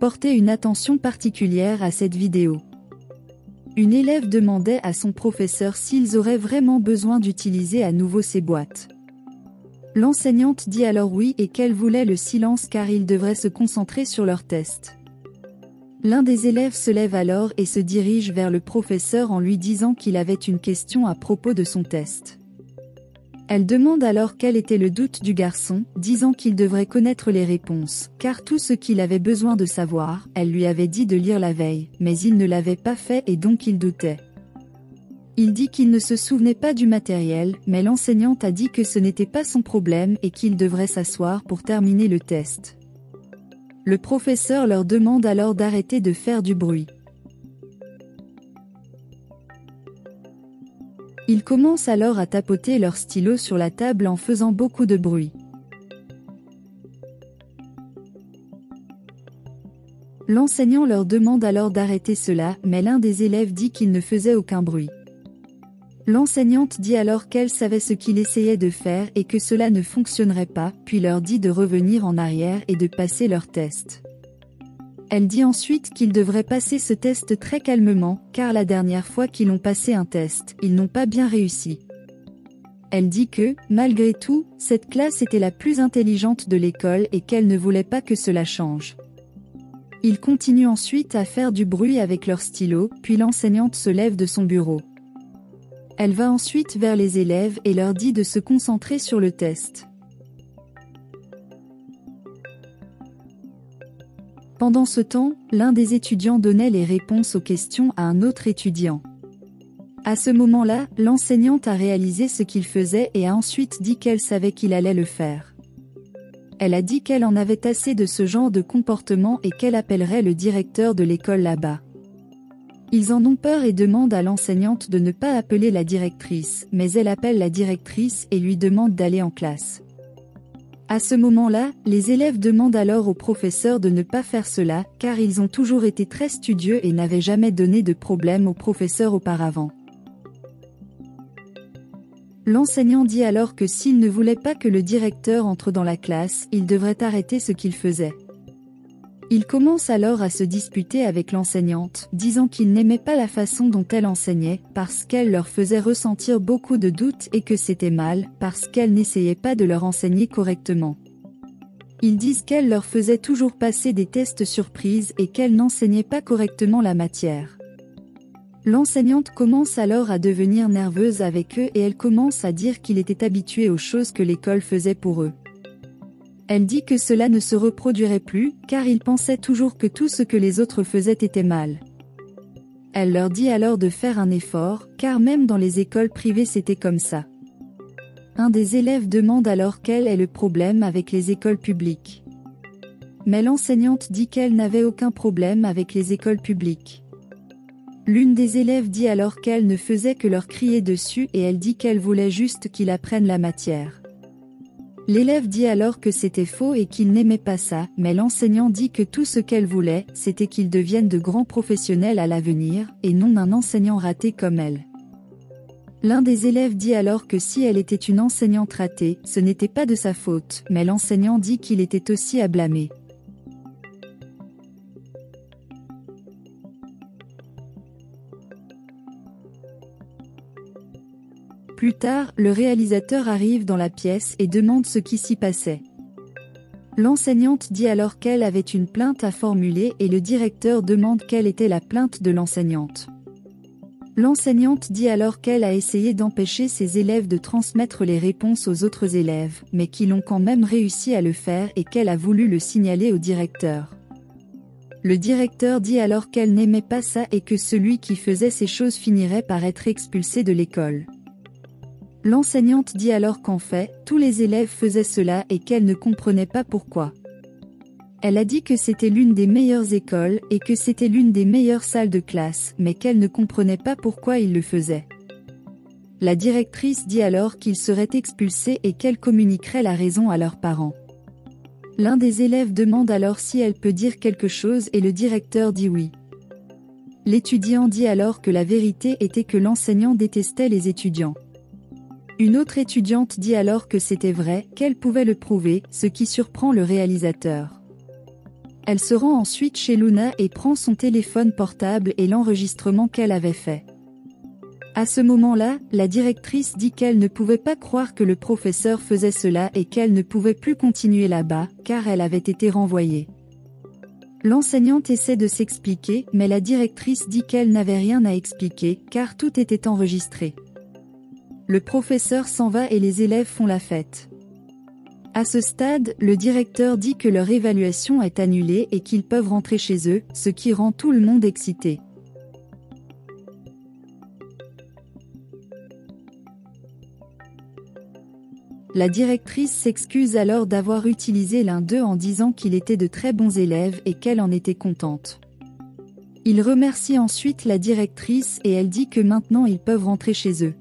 porter une attention particulière à cette vidéo. Une élève demandait à son professeur s'ils auraient vraiment besoin d'utiliser à nouveau ces boîtes. L'enseignante dit alors oui et qu'elle voulait le silence car ils devraient se concentrer sur leur test. L'un des élèves se lève alors et se dirige vers le professeur en lui disant qu'il avait une question à propos de son test. Elle demande alors quel était le doute du garçon, disant qu'il devrait connaître les réponses, car tout ce qu'il avait besoin de savoir, elle lui avait dit de lire la veille, mais il ne l'avait pas fait et donc il doutait. Il dit qu'il ne se souvenait pas du matériel, mais l'enseignante a dit que ce n'était pas son problème et qu'il devrait s'asseoir pour terminer le test. Le professeur leur demande alors d'arrêter de faire du bruit. Ils commencent alors à tapoter leur stylo sur la table en faisant beaucoup de bruit. L'enseignant leur demande alors d'arrêter cela, mais l'un des élèves dit qu'il ne faisait aucun bruit. L'enseignante dit alors qu'elle savait ce qu'il essayait de faire et que cela ne fonctionnerait pas, puis leur dit de revenir en arrière et de passer leur test. Elle dit ensuite qu'ils devraient passer ce test très calmement, car la dernière fois qu'ils ont passé un test, ils n'ont pas bien réussi. Elle dit que, malgré tout, cette classe était la plus intelligente de l'école et qu'elle ne voulait pas que cela change. Ils continuent ensuite à faire du bruit avec leur stylo, puis l'enseignante se lève de son bureau. Elle va ensuite vers les élèves et leur dit de se concentrer sur le test. Pendant ce temps, l'un des étudiants donnait les réponses aux questions à un autre étudiant. À ce moment-là, l'enseignante a réalisé ce qu'il faisait et a ensuite dit qu'elle savait qu'il allait le faire. Elle a dit qu'elle en avait assez de ce genre de comportement et qu'elle appellerait le directeur de l'école là-bas. Ils en ont peur et demandent à l'enseignante de ne pas appeler la directrice, mais elle appelle la directrice et lui demande d'aller en classe. À ce moment-là, les élèves demandent alors au professeur de ne pas faire cela, car ils ont toujours été très studieux et n'avaient jamais donné de problème au professeur auparavant. L'enseignant dit alors que s'il ne voulait pas que le directeur entre dans la classe, il devrait arrêter ce qu'il faisait. Il commence alors à se disputer avec l'enseignante, disant qu'il n'aimait pas la façon dont elle enseignait, parce qu'elle leur faisait ressentir beaucoup de doutes et que c'était mal, parce qu'elle n'essayait pas de leur enseigner correctement. Ils disent qu'elle leur faisait toujours passer des tests surprises et qu'elle n'enseignait pas correctement la matière. L'enseignante commence alors à devenir nerveuse avec eux et elle commence à dire qu'il était habitué aux choses que l'école faisait pour eux. Elle dit que cela ne se reproduirait plus, car ils pensaient toujours que tout ce que les autres faisaient était mal. Elle leur dit alors de faire un effort, car même dans les écoles privées c'était comme ça. Un des élèves demande alors quel est le problème avec les écoles publiques. Mais l'enseignante dit qu'elle n'avait aucun problème avec les écoles publiques. L'une des élèves dit alors qu'elle ne faisait que leur crier dessus et elle dit qu'elle voulait juste qu'ils apprennent la matière. L'élève dit alors que c'était faux et qu'il n'aimait pas ça, mais l'enseignant dit que tout ce qu'elle voulait, c'était qu'ils deviennent de grands professionnels à l'avenir, et non un enseignant raté comme elle. L'un des élèves dit alors que si elle était une enseignante ratée, ce n'était pas de sa faute, mais l'enseignant dit qu'il était aussi à blâmer. Plus tard, le réalisateur arrive dans la pièce et demande ce qui s'y passait. L'enseignante dit alors qu'elle avait une plainte à formuler et le directeur demande quelle était la plainte de l'enseignante. L'enseignante dit alors qu'elle a essayé d'empêcher ses élèves de transmettre les réponses aux autres élèves, mais qu'ils ont quand même réussi à le faire et qu'elle a voulu le signaler au directeur. Le directeur dit alors qu'elle n'aimait pas ça et que celui qui faisait ces choses finirait par être expulsé de l'école. L'enseignante dit alors qu'en fait, tous les élèves faisaient cela et qu'elle ne comprenait pas pourquoi. Elle a dit que c'était l'une des meilleures écoles et que c'était l'une des meilleures salles de classe, mais qu'elle ne comprenait pas pourquoi ils le faisaient. La directrice dit alors qu'ils seraient expulsés et qu'elle communiquerait la raison à leurs parents. L'un des élèves demande alors si elle peut dire quelque chose et le directeur dit oui. L'étudiant dit alors que la vérité était que l'enseignant détestait les étudiants. Une autre étudiante dit alors que c'était vrai, qu'elle pouvait le prouver, ce qui surprend le réalisateur. Elle se rend ensuite chez Luna et prend son téléphone portable et l'enregistrement qu'elle avait fait. À ce moment-là, la directrice dit qu'elle ne pouvait pas croire que le professeur faisait cela et qu'elle ne pouvait plus continuer là-bas, car elle avait été renvoyée. L'enseignante essaie de s'expliquer, mais la directrice dit qu'elle n'avait rien à expliquer, car tout était enregistré. Le professeur s'en va et les élèves font la fête. À ce stade, le directeur dit que leur évaluation est annulée et qu'ils peuvent rentrer chez eux, ce qui rend tout le monde excité. La directrice s'excuse alors d'avoir utilisé l'un d'eux en disant qu'il était de très bons élèves et qu'elle en était contente. Il remercie ensuite la directrice et elle dit que maintenant ils peuvent rentrer chez eux.